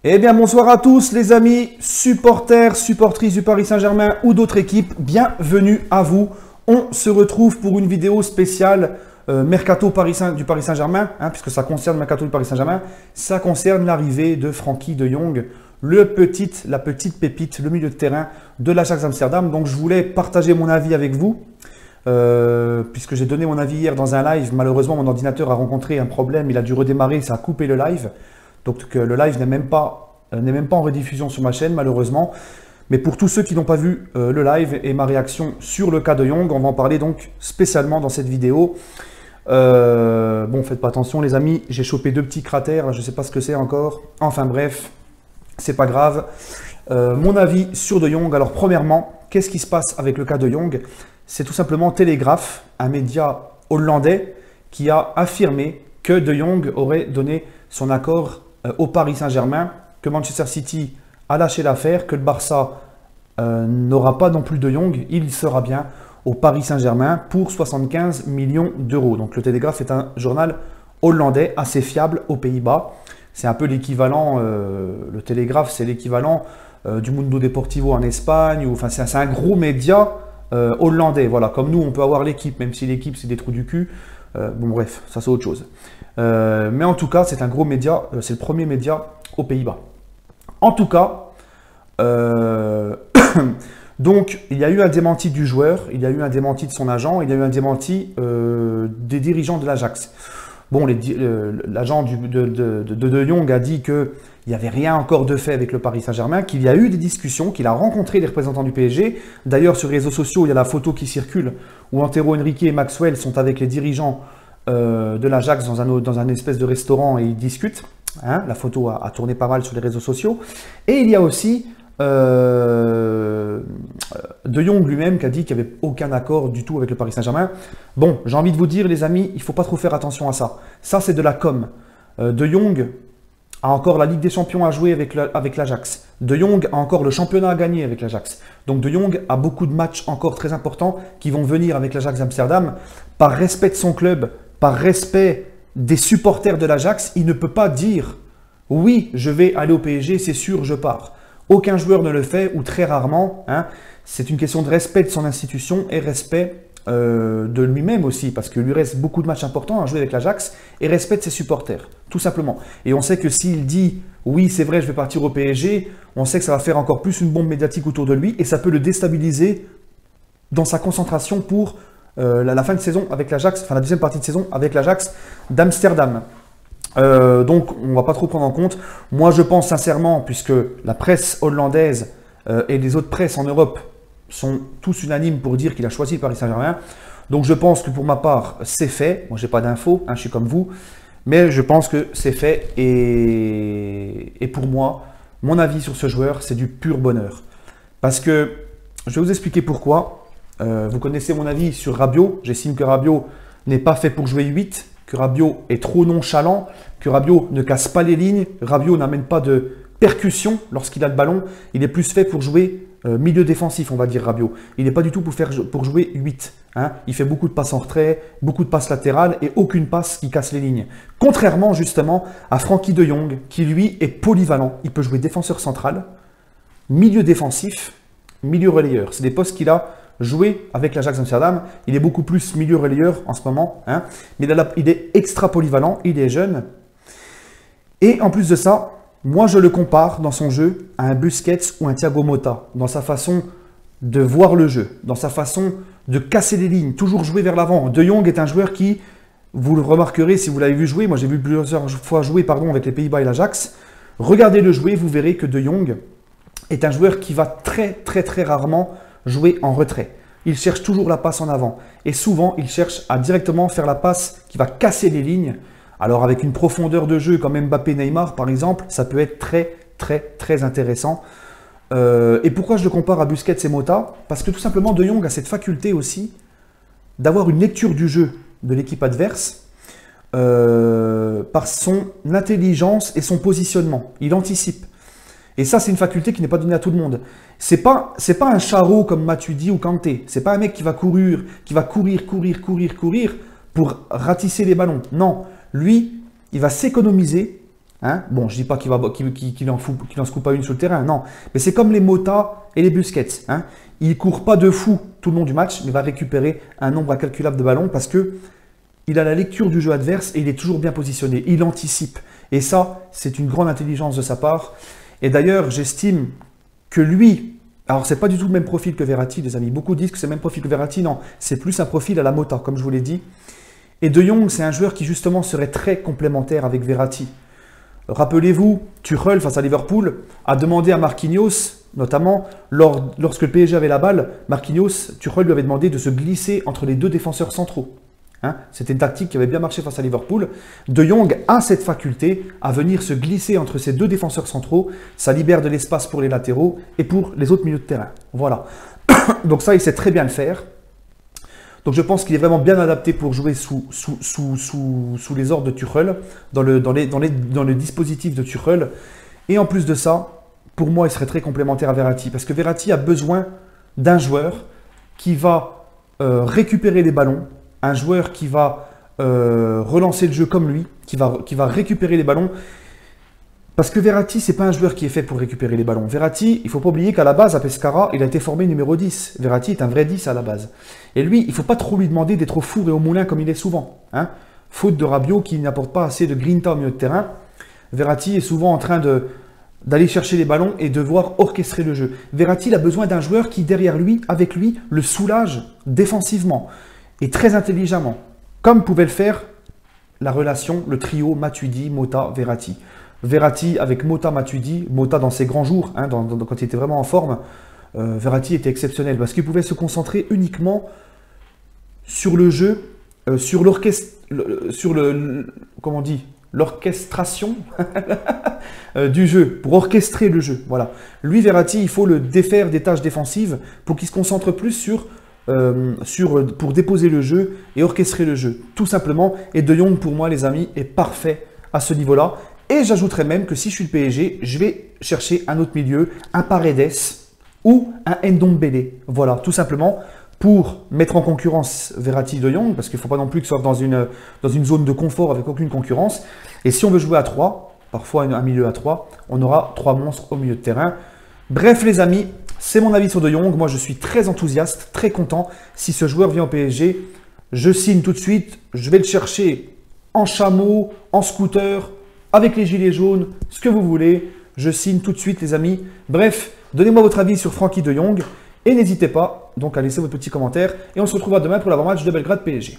Eh bien, bonsoir à tous les amis, supporters, supportrices du Paris Saint-Germain ou d'autres équipes, bienvenue à vous. On se retrouve pour une vidéo spéciale Mercato du Paris Saint-Germain, puisque ça concerne le Mercato du Paris Saint-Germain. Ça concerne l'arrivée de Frenkie de Jong, la petite pépite, le milieu de terrain de l'Ajax Amsterdam. Donc, je voulais partager mon avis avec vous. Puisque j'ai donné mon avis hier dans un live, malheureusement mon ordinateur a rencontré un problème, il a dû redémarrer, ça a coupé le live. Donc le live n'est même pas en rediffusion sur ma chaîne malheureusement. Mais pour tous ceux qui n'ont pas vu le live et ma réaction sur le cas de Jong, on va en parler donc spécialement dans cette vidéo. Bon, faites pas attention les amis, j'ai chopé deux petits cratères, je ne sais pas ce que c'est encore. Enfin bref, c'est pas grave. Mon avis sur De Jong, alors premièrement, qu'est-ce qui se passe avec le cas de Jong? C'est tout simplement Telegraph, un média hollandais, qui a affirmé que De Jong aurait donné son accord au Paris Saint-Germain, que Manchester City a lâché l'affaire, que le Barça n'aura pas non plus De Jong, il sera bien au Paris Saint-Germain pour 75 millions d'euros. Donc le Telegraph est un journal hollandais assez fiable aux Pays-Bas. C'est un peu l'équivalent, le Telegraph c'est l'équivalent du Mundo Deportivo en Espagne, enfin c'est un gros média hollandais, voilà, comme nous on peut avoir l'équipe, même si l'équipe c'est des trous du cul, bon bref, ça c'est autre chose. Mais en tout cas, c'est un gros média, c'est le premier média aux Pays-Bas. En tout cas, donc il y a eu un démenti du joueur, il y a eu un démenti de son agent, il y a eu un démenti des dirigeants de l'Ajax. Bon, l'agent de Jong a dit qu'il n'y avait rien encore de fait avec le Paris Saint-Germain, qu'il y a eu des discussions, qu'il a rencontré les représentants du PSG. D'ailleurs, sur les réseaux sociaux, il y a la photo qui circule où Antero Henrique et Maxwell sont avec les dirigeants de l'Ajax dans un espèce de restaurant et ils discutent. La photo a tourné pas mal sur les réseaux sociaux. Et il y a aussi De Jong lui-même qui a dit qu'il n'y avait aucun accord du tout avec le Paris Saint-Germain. Bon, j'ai envie de vous dire les amis, il ne faut pas trop faire attention à ça. Ça c'est de la com. De Jong a encore la Ligue des Champions à jouer avec l'Ajax. De Jong a encore le championnat à gagner avec l'Ajax. Donc De Jong a beaucoup de matchs encore très importants qui vont venir avec l'Ajax Amsterdam. Par respect de son club, par respect des supporters de l'Ajax, il ne peut pas dire « Oui, je vais aller au PSG, c'est sûr, je pars ». Aucun joueur ne le fait, ou très rarement. C'est une question de respect de son institution et respect de lui-même aussi, parce qu'il lui reste beaucoup de matchs importants à jouer avec l'Ajax, et respect de ses supporters, tout simplement. Et on sait que s'il dit « Oui, c'est vrai, je vais partir au PSG », on sait que ça va faire encore plus une bombe médiatique autour de lui, et ça peut le déstabiliser dans sa concentration pour la fin de saison avec l'Ajax, enfin la deuxième partie de saison avec l'Ajax d'Amsterdam. Donc, on ne va pas trop prendre en compte. Moi, je pense sincèrement, puisque la presse hollandaise et les autres presses en Europe sont tous unanimes pour dire qu'il a choisi le Paris Saint-Germain. Donc, je pense que pour ma part, c'est fait. Moi, je n'ai pas d'infos, je suis comme vous. Mais je pense que c'est fait. Et pour moi, mon avis sur ce joueur, c'est du pur bonheur. Parce que, je vais vous expliquer pourquoi. Vous connaissez mon avis sur Rabiot. J'estime que Rabiot n'est pas fait pour jouer 8. Que Rabiot est trop nonchalant, que Rabiot ne casse pas les lignes, Rabiot n'amène pas de percussion lorsqu'il a le ballon. Il est plus fait pour jouer milieu défensif, on va dire Rabiot. Il n'est pas du tout pour jouer 8. Il fait beaucoup de passes en retrait, beaucoup de passes latérales et aucune passe qui casse les lignes. Contrairement justement à Frenkie de Jong, qui lui est polyvalent. Il peut jouer défenseur central, milieu défensif, milieu relayeur. C'est des postes qu'il a joué avec l'Ajax Amsterdam. Il est beaucoup plus milieu relayeur en ce moment. Mais il est extra polyvalent, il est jeune. Et en plus de ça, moi je le compare dans son jeu à un Busquets ou un Thiago Motta. Dans sa façon de voir le jeu, dans sa façon de casser les lignes, toujours jouer vers l'avant. De Jong est un joueur qui, vous le remarquerez si vous l'avez vu jouer, moi j'ai vu plusieurs fois jouer avec les Pays-Bas et l'Ajax. Regardez-le jouer, vous verrez que De Jong est un joueur qui va très rarement jouer en retrait. Il cherche toujours la passe en avant. Et souvent, il cherche à directement faire la passe qui va casser les lignes. Alors, avec une profondeur de jeu comme Mbappé, Neymar, par exemple, ça peut être très intéressant. Et pourquoi je le compare à Busquets et Motta? Parce que tout simplement, De Jong a cette faculté aussi d'avoir une lecture du jeu de l'équipe adverse par son intelligence et son positionnement. Il anticipe. Et ça, c'est une faculté qui n'est pas donnée à tout le monde. C'est pas un charreau comme Matuidi ou Kanté. C'est pas un mec qui va courir pour ratisser les ballons. Non, lui, il va s'économiser Hein, bon, je dis pas qu'il en se coupe pas une sur le terrain, non. Mais c'est comme les Mota et les Busquets. Hein. Il ne court pas de fou tout le long du match, mais va récupérer un nombre incalculable de ballons parce que il a la lecture du jeu adverse et il est toujours bien positionné. Il anticipe. Et ça, c'est une grande intelligence de sa part. Et d'ailleurs, j'estime que lui, alors c'est pas du tout le même profil que Verratti, les amis. Beaucoup disent que c'est le même profil que Verratti. Non, c'est plus un profil à la Mota, comme je vous l'ai dit. Et De Jong, c'est un joueur qui justement serait très complémentaire avec Verratti. Rappelez-vous, Tuchel, face à Liverpool, a demandé à Marquinhos, notamment lorsque le PSG avait la balle, Tuchel lui avait demandé de se glisser entre les deux défenseurs centraux. Hein, c'était une tactique qui avait bien marché face à Liverpool. De Jong a cette faculté à venir se glisser entre ces deux défenseurs centraux. Ça libère de l'espace pour les latéraux et pour les autres milieux de terrain. Voilà. Donc ça, il sait très bien le faire. Donc je pense qu'il est vraiment bien adapté pour jouer sous les ordres de Tuchel, dans le dispositif de Tuchel. Et en plus de ça, pour moi, il serait très complémentaire à Verratti. Parce que Verratti a besoin d'un joueur qui va récupérer les ballons, un joueur qui va relancer le jeu comme lui, qui va récupérer les ballons. Parce que Verratti, ce n'est pas un joueur qui est fait pour récupérer les ballons. Verratti, il ne faut pas oublier qu'à la base, à Pescara, il a été formé numéro 10. Verratti est un vrai 10 à la base. Et lui, il ne faut pas trop lui demander d'être au four et au moulin comme il est souvent. Hein. Faute de Rabiot qui n'apporte pas assez de grinta au milieu de terrain. Verratti est souvent en train d'aller chercher les ballons et de devoir orchestrer le jeu. Verratti, il a besoin d'un joueur qui, derrière lui, avec lui, le soulage défensivement et très intelligemment. Comme pouvait le faire la relation, le trio Matuidi, Mota, Verratti. Verratti avec Mota, Matuidi, Mota dans ses grands jours, hein, quand il était vraiment en forme, Verratti était exceptionnel parce qu'il pouvait se concentrer uniquement sur le jeu, sur l'orchestration du jeu, pour orchestrer le jeu. Voilà. Lui, Verratti, il faut le défaire des tâches défensives pour qu'il se concentre plus pour déposer le jeu et orchestrer le jeu, tout simplement. Et De Jong, pour moi, les amis, est parfait à ce niveau-là. Et j'ajouterais même que si je suis le PSG, je vais chercher un autre milieu, un Paredes ou un Ndombele. Voilà, tout simplement pour mettre en concurrence Verratti De Jong, parce qu'il ne faut pas non plus que ce soit dans une zone de confort avec aucune concurrence. Et si on veut jouer à 3, parfois un milieu à 3, on aura 3 monstres au milieu de terrain. Bref les amis, c'est mon avis sur De Jong. Moi je suis très enthousiaste, très content. Si ce joueur vient au PSG, je signe tout de suite. Je vais le chercher en chameau, en scooter, avec les gilets jaunes, ce que vous voulez. Je signe tout de suite les amis. Bref, donnez-moi votre avis sur Frenkie De Jong. Et n'hésitez pas donc à laisser votre petit commentaire. Et on se retrouvera demain pour l'avant-match de Belgrade PSG.